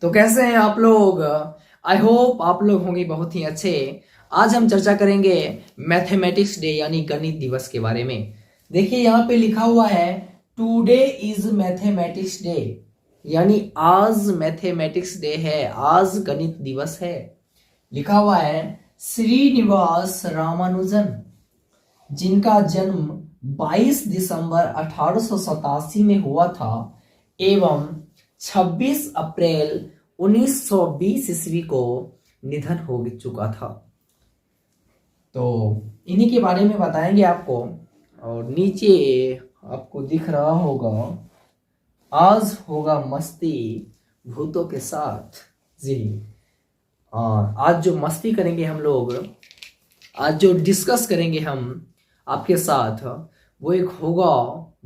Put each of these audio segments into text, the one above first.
तो कैसे हैं आप लोग? आई होप आप लोग होंगे बहुत ही अच्छे। आज हम चर्चा करेंगे मैथमेटिक्स डे यानी गणित दिवस के बारे में। देखिए यहाँ पे लिखा हुआ है टुडे इज मैथमेटिक्स डे, यानी आज मैथमेटिक्स डे है, आज गणित दिवस है। लिखा हुआ है श्रीनिवास रामानुजन, जिनका जन्म 22 दिसंबर 1887 में हुआ था एवं 26 अप्रैल 1920 ईस्वी को निधन हो चुका था। तो इन्हीं के बारे में बताएंगे आपको। और नीचे आपको दिख रहा होगा आज होगा मस्ती भूतों के साथ। जी आज जो मस्ती करेंगे हम लोग, आज जो डिस्कस करेंगे हम आपके साथ, वो एक होगा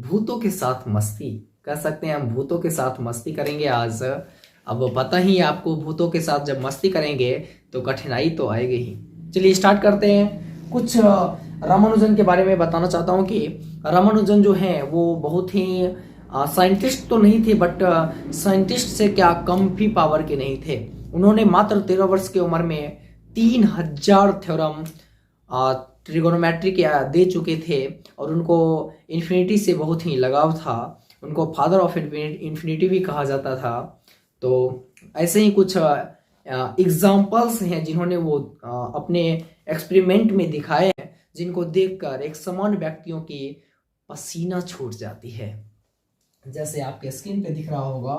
भूतों के साथ मस्ती। कह सकते हैं हम भूतों के साथ मस्ती करेंगे आज। अब पता ही है आपको, भूतों के साथ जब मस्ती करेंगे तो कठिनाई तो आएगी ही। चलिए स्टार्ट करते हैं। कुछ रामानुजन के बारे में बताना चाहता हूँ कि रामानुजन जो हैं वो बहुत ही साइंटिस्ट तो नहीं थे, बट साइंटिस्ट से क्या कम भी पावर के नहीं थे। उन्होंने मात्र 13 वर्ष की उम्र में 3000 थ्योरम ट्रिगोनोमेट्री के दे चुके थे और उनको इन्फिनिटी से बहुत ही लगाव था। उनको फादर ऑफ इन्फिनिटी भी कहा जाता था। तो ऐसे ही कुछ एग्जाम्पल्स हैं जिन्होंने वो अपने एक्सपेरिमेंट में दिखाए हैं, जिनको देखकर एक समान व्यक्तियों की पसीना छूट जाती है। जैसे आपके स्क्रीन पे दिख रहा होगा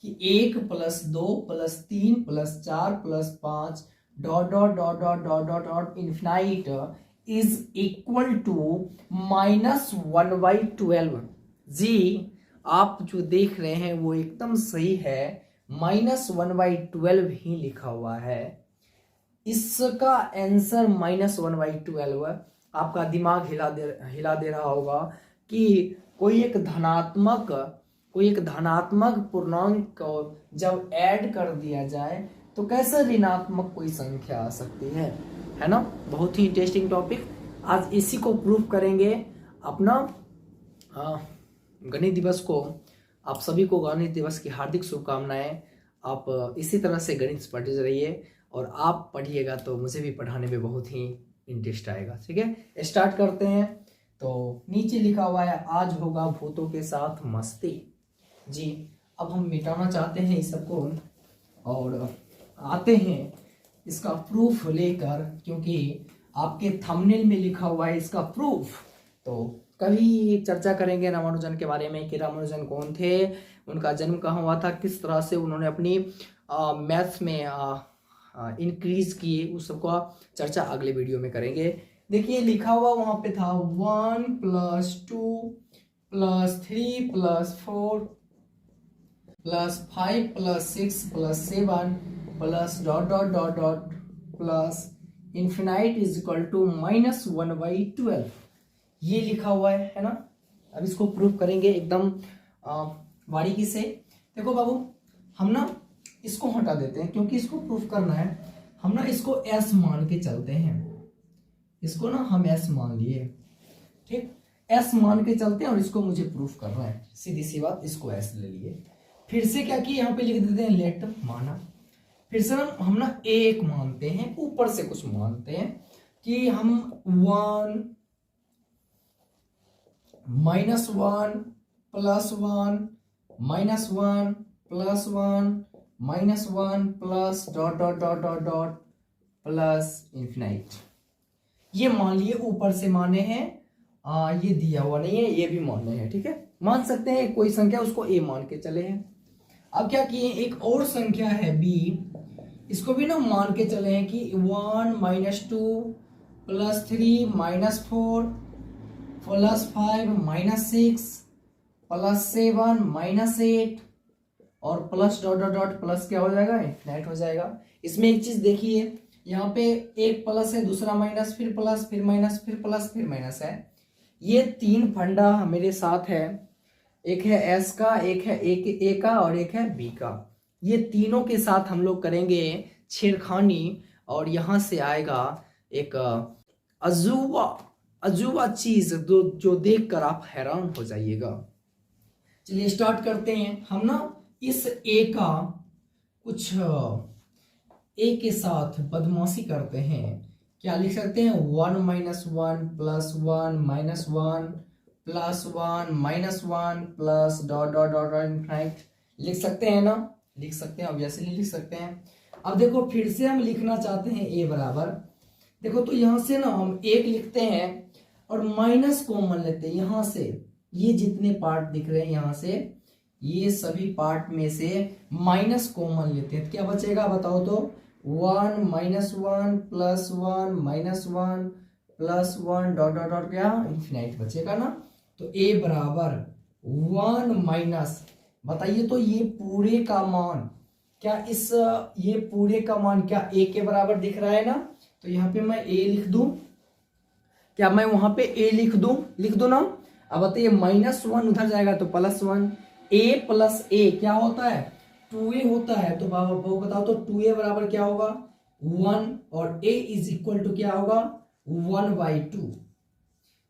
कि 1 + 2 + 3 + 4 + 5 dot dot dot dot dot dot dot infinite is equal to -1/12। जी आप जो देख रहे हैं वो एकदम सही है, -1/12 ही लिखा हुआ है। इसका आंसर -1/12 आपका दिमाग हिला दे रहा होगा कि कोई एक धनात्मक पूर्णांक को जब ऐड कर दिया जाए तो कैसे ऋणात्मक कोई संख्या आ सकती है ना। बहुत ही इंटरेस्टिंग टॉपिक, आज इसी को प्रूव करेंगे। अपना गणित दिवस को, आप सभी को गणित दिवस की हार्दिक शुभकामनाएं। आप इसी तरह से गणित पढ़ते रहिए और आप पढ़िएगा तो मुझे भी पढ़ाने में बहुत ही इंटरेस्ट आएगा। ठीक है, स्टार्ट करते हैं। तो नीचे लिखा हुआ है आज होगा भूतों के साथ मस्ती। जी अब हम मिटाना चाहते हैं इस सबको और आते हैं इसका प्रूफ लेकर, क्योंकि आपके थंबनेल में लिखा हुआ है इसका प्रूफ। तो कभी चर्चा करेंगे रामानुजन के बारे में कि रामानुजन कौन थे, उनका जन्म कहाँ हुआ था, किस तरह से उन्होंने अपनी मैथ्स में इंक्रीज किए, उस सबका चर्चा अगले वीडियो में करेंगे। देखिए लिखा हुआ वहां पे था 1 + 2 + 3 + 4 + 5 + 6 + 7 + dot dot dot dot plus infinite is equal to -1/12। ये लिखा हुआ है ना। अब इसको प्रूव करेंगे एकदम बारीकी से। देखो बाबू, हम ना इसको हटा देते हैं क्योंकि इसको प्रूफ करना है। हम ना इसको एस मान के चलते हैं, इसको ना हम एस मान लिए। ठीक, एस मान के चलते हैं और इसको मुझे प्रूफ करना है, सीधी सी बात। इसको एस ले लिए, फिर से क्या किए, यहाँ पे लिख देते हैं लेट माना। फिर से हम ना एक मानते हैं, ऊपर से कुछ मानते हैं कि हम 1 -1 + 1 -1 + 1 -1 plus dot dot dot dot dot plus infinite. ये मान लिए, ऊपर से माने हैं। ये दिया हुआ नहीं है, ये भी माने हैं। ठीक है, मान सकते हैं कोई संख्या, उसको ए मान के चले हैं। अब क्या किए, एक और संख्या है बी, इसको भी ना मान के चले हैं कि 1 - 2 + 3 -4 + 5 -6 + 7 -8 और plus dot dot dot plus क्या हो जाएगा, इन्फिनाइट हो जाएगा। इसमें एक चीज देखिए, यहाँ पे एक प्लस है, दूसरा माइनस, फिर प्लस, फिर माइनस, फिर प्लस, फिर माइनस है। ये 3 फंडा मेरे साथ है, एक है एस का, एक है ए का और एक है बी का। ये तीनों के साथ हम लोग करेंगे छेड़खानी और यहाँ से आएगा एक अजूबा अजूबा चीज जो देखकर आप हैरान हो जाइएगा। चलिए स्टार्ट करते हैं। हम ना इस ए का कुछ ए के साथ बदमाशी करते हैं, क्या लिख सकते हैं? 1 minus 1 plus 1 minus 1 plus 1 minus 1 plus dot dot dot infinite लिख सकते हैं ना? लिख सकते हैं, ऑब्वियसली लिख सकते हैं। अब देखो फिर से हम लिखना चाहते हैं ए बराबर, देखो तो यहां से ना हम 1 लिखते हैं और माइनस कॉमन लेते हैं यहां से, ये जितने पार्ट दिख रहे हैं यहां से, ये सभी पार्ट में से माइनस कॉमन लेते हैं, तो क्या बचेगा बताओ तो? 1 minus 1 plus 1 minus 1 plus 1 dot dot dot क्या इन्फिनाइट बचेगा ना। तो ए बराबर 1 माइनस, बताइए तो ये पूरे का मान क्या ये पूरे का मान क्या ए के बराबर दिख रहा है ना? तो यहाँ पे मैं ए लिख दूं, क्या मैं वहां पे ए लिख दूं ना। अब बताइए -1 उधर जाएगा तो +1, ए प्लस ए क्या होता है? 2a होता है। तो बाबा बताओ तो 2a बराबर क्या होगा? 1, और a इज इक्वल टू क्या होगा? 1/2।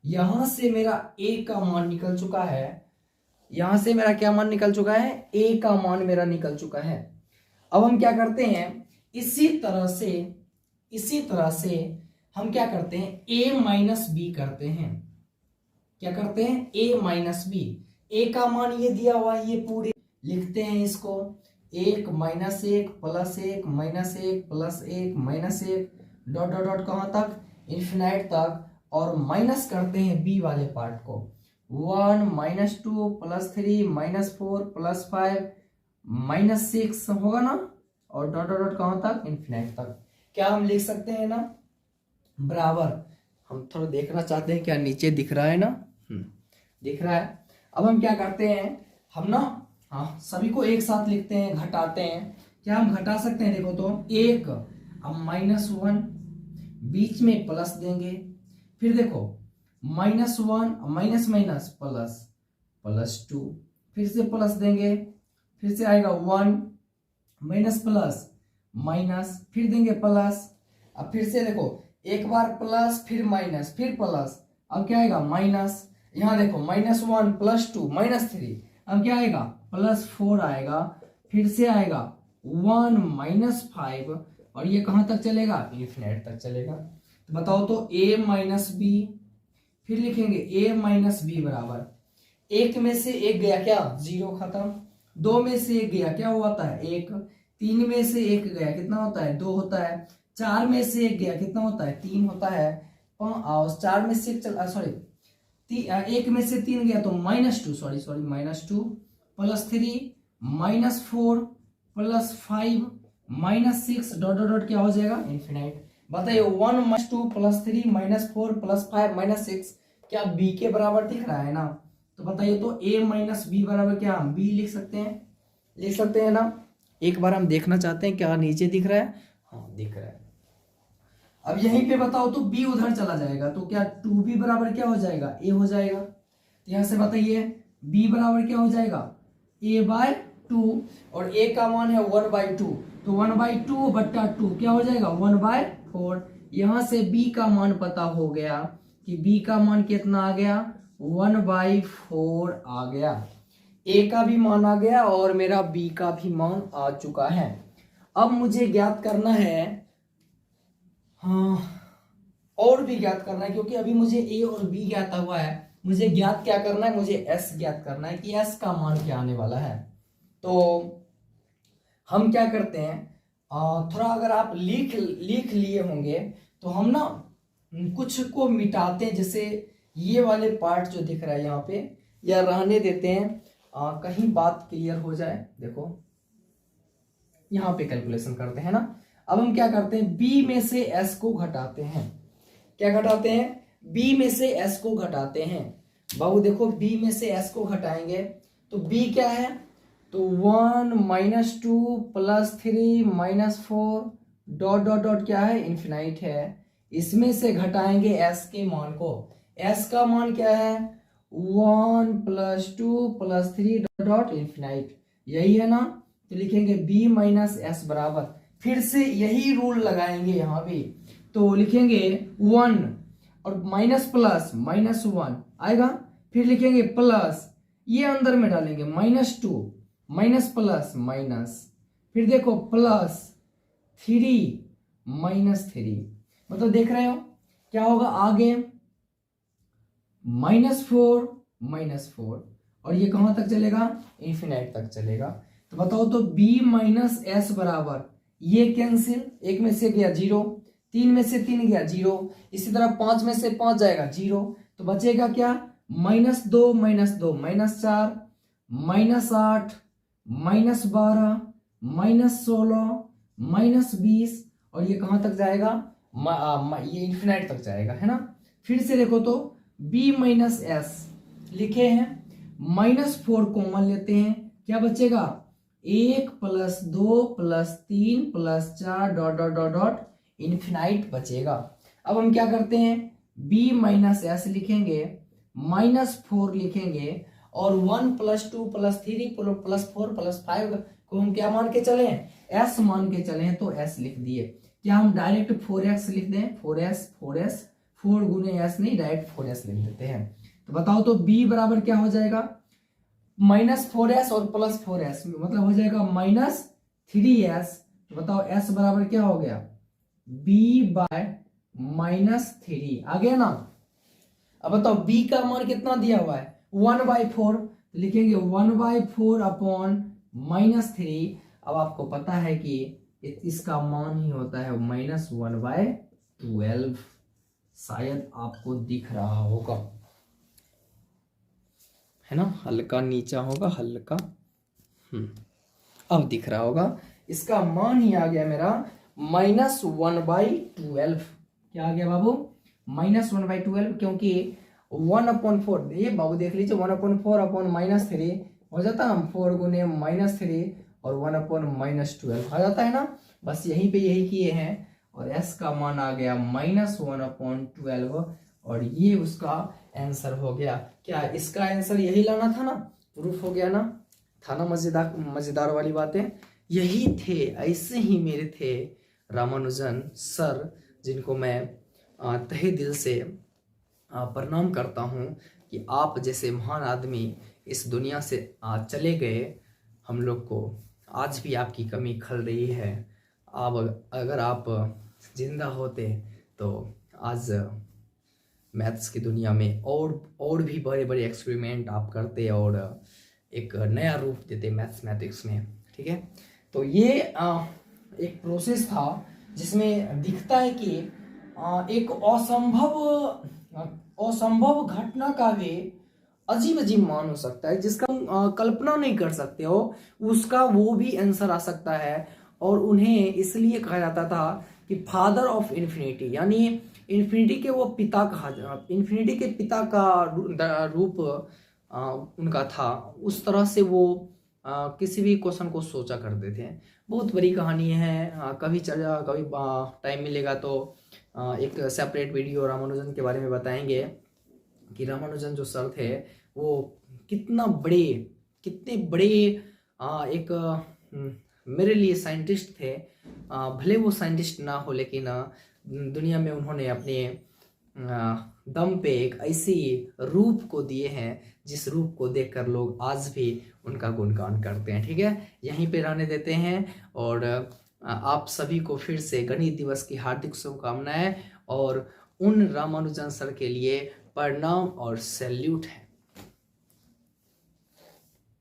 यहां से मेरा a का मान निकल चुका है, यहां से मेरा क्या मान निकल चुका है? a का मान मेरा निकल चुका है। अब हम क्या करते हैं, इसी तरह से हम क्या करते हैं? a माइनस बी करते हैं। क्या करते हैं? a minus B. a का मान ये दिया हुआ है, ये पूरे लिखते हैं इसको 1 minus 1 plus 1 minus 1 plus 1 minus 1 dot dot dot कहां तक? इन्फिनाइट तक। और माइनस करते हैं बी वाले पार्ट को, 1 minus 2 plus 3 minus 4 plus 5 minus 6 होगा ना, और डॉट डॉट डॉट कहां तक? इन्फिनाइट तक। क्या हम लिख सकते हैं ना? बराबर, हम थोड़ा देखना चाहते हैं क्या नीचे दिख रहा है ना? दिख रहा है। अब हम क्या करते हैं, हम ना हाँ सभी को एक साथ लिखते हैं, घटाते हैं। क्या हम घटा सकते हैं? देखो तो 1, अब -1 बीच में प्लस देंगे, फिर देखो -1 माइनस माइनस प्लस +2, फिर से प्लस देंगे, फिर से आएगा 1 माइनस प्लस माइनस, फिर देंगे प्लस, अब फिर से देखो एक बार प्लस फिर माइनस फिर प्लस, अब क्या आएगा? माइनस। यहां देखो -1 +2 -3, अब क्या आएगा? +4 आएगा, फिर से आएगा 1 -5, और ये कहां तक चलेगा? इन्फिनिट तक चलेगा। तो बताओ तो a माइनस बी, फिर लिखेंगे a माइनस बी बराबर, 1 में से 1 गया क्या? 0 खत्म। 2 में से 1 गया क्या होता है? 1। 3 में से 1 गया कितना होता है? 2 होता है। 4 में से 1 गया कितना होता है? 3 होता है। 4 में से 1 सॉरी 1 में से 3 गया तो -2 सॉरी -2 +3 -4 +5 -6 डॉट डॉट डॉट क्या हो जाएगा? इन्फिनाइट। बताइए 1 -2 +3 -4 +5 -6 क्या b के बराबर दिख रहा है ना? तो बताइए तो a माइनस बी बराबर क्या हम b लिख सकते हैं ना? एक बार हम देखना चाहते हैं क्या नीचे दिख रहा है? हाँ दिख रहा है। अब यहीं पे बताओ तो b उधर चला जाएगा तो क्या 2b बराबर क्या हो जाएगा? a हो जाएगा। तो यहां से बताइए b बराबर क्या हो जाएगा? a/2, और a का मान है 1/2, तो 1/2 बट्टा 2 क्या हो जाएगा? 1/4। यहां से b का मान पता हो गया कि b का मान कितना आ गया? 1/4 आ गया। a का भी मान आ गया और मेरा b का भी मान आ चुका है। अब मुझे ज्ञात करना है, हाँ और भी ज्ञात करना है, क्योंकि अभी मुझे a और b ज्ञात हुआ है, मुझे ज्ञात क्या करना है? मुझे s ज्ञात करना है कि s का मान क्या आने वाला है। तो हम क्या करते हैं, थोड़ा अगर आप लिख लिए होंगे तो हम ना कुछ को मिटाते हैं, जैसे ये वाले पार्ट जो दिख रहा है यहाँ पे, या रहने देते हैं, कहीं बात क्लियर हो जाए। देखो यहाँ पे कैलकुलेशन करते हैं ना। अब हम क्या करते हैं, b में से s को घटाते हैं। क्या घटाते हैं? b में से s को घटाते हैं। बाबू देखो b में से s को घटाएंगे तो b क्या है? तो 1 -2 +3 -4 डॉट डॉट डॉट क्या है? इन्फिनाइट है। इसमें से घटाएंगे s के मान को। s का मान क्या है? 1 +2 +3 डॉट डॉट इन्फिनाइट, यही है ना। तो लिखेंगे b माइनस एस बराबर, फिर से यही रूल लगाएंगे यहाँ पे, तो लिखेंगे 1 और माइनस प्लस -1 आएगा, फिर लिखेंगे प्लस, ये अंदर में डालेंगे -2 माइनस प्लस माइनस, फिर देखो प्लस 3 माइनस 3, मतलब देख रहे हो क्या होगा आगे, -4 और ये कहां तक चलेगा, इन्फिनाइट तक चलेगा। तो बताओ तो b माइनस एस बराबर, ये कैंसिल, एक में से गया 0, 3 में से 3 गया 0, इसी तरह 5 में से 5 जाएगा 0, तो बचेगा क्या, -2 -2 -4, -8 -12 -16 -20, और ये कहां तक जाएगा, ये इन्फिनाइट तक जाएगा, है ना। फिर से देखो तो b माइनस एस लिखे हैं, -4 कॉमन लेते हैं, क्या बचेगा, 1 + 2 + 3 + 4 dot dot dot dot infinite बचेगा। अब हम क्या करते हैं, b माइनस एस लिखेंगे, -4 लिखेंगे, और 1 + 2 + 3 + 4 + 5 को हम क्या मान के चले, s मान के चले, तो s लिख दिए। क्या हम डायरेक्ट 4x लिख दें, 4 गुने s नहीं, डायरेक्ट 4s लिख देते हैं। तो बताओ तो b बराबर क्या हो जाएगा, -4s और +4s, मतलब हो जाएगा -3s। तो बताओ s बराबर क्या हो गया, b/-3 आ गया ना। अब बताओ b का मान कितना दिया हुआ है, 1/4, तो लिखेंगे 1/4 अपॉन -3। अब आपको पता है कि इसका मान ही होता है -1/12, शायद आपको दिख रहा होगा, है ना, हल्का नीचा होगा, हल्का, अब दिख रहा होगा। इसका मान ही आ गया मेरा -1/12। क्या आ गया बाबू, -1/12, क्योंकि 1/4, ये बाबू देख लीजिए, 1/4 अपॉन -3 हो जाता है, 4 गुने -3 और 1/-12 आ जाता है ना। बस यहीं पे यही किए हैं, और s का मान आ गया -1/12, और ये उसका आंसर हो गया। क्या इसका आंसर यही लाना था ना, प्रूफ हो गया ना, था ना मजेदार वाली बातें, यही थे, ऐसे ही मेरे थे रामानुजन सर, जिनको मैं तहे दिल से प्रणाम करता हूँ कि आप जैसे महान आदमी इस दुनिया से चले गए, हम लोग को आज भी आपकी कमी खल रही है। अब अगर आप जिंदा होते तो आज मैथ्स की दुनिया में और भी बड़े बड़े एक्सपेरिमेंट आप करते और एक नया रूप देते मैथमेटिक्स में, ठीक है। तो ये एक प्रोसेस था जिसमें दिखता है कि एक असंभव घटना का भी अजीब अजीब मान हो सकता है, जिसका हम कल्पना नहीं कर सकते हो, उसका वो भी आंसर आ सकता है। और उन्हें इसलिए कहा जाता था कि फादर ऑफ इन्फिनिटी, यानी इन्फिनिटी के वो पिता कहा, इन्फिनिटी के पिता का रूप उनका था। उस तरह से वो किसी भी क्वेश्चन को सोचा करते थे। बहुत बड़ी कहानी है, कभी टाइम मिलेगा तो एक सेपरेट वीडियो रामानुजन के बारे में बताएंगे कि रामानुजन जो सर थे वो कितने बड़े एक मेरे लिए साइंटिस्ट थे। भले वो साइंटिस्ट ना हो, लेकिन दुनिया में उन्होंने अपने दम पे एक ऐसी रूप को दिए हैं जिस रूप को देखकर लोग आज भी उनका गुणगान करते हैं। ठीक है, यहीं पे रहने देते हैं, और आप सभी को फिर से गणित दिवस की हार्दिक शुभकामनाएं, और उन रामानुजन सर के लिए प्रणाम और सैल्यूट है।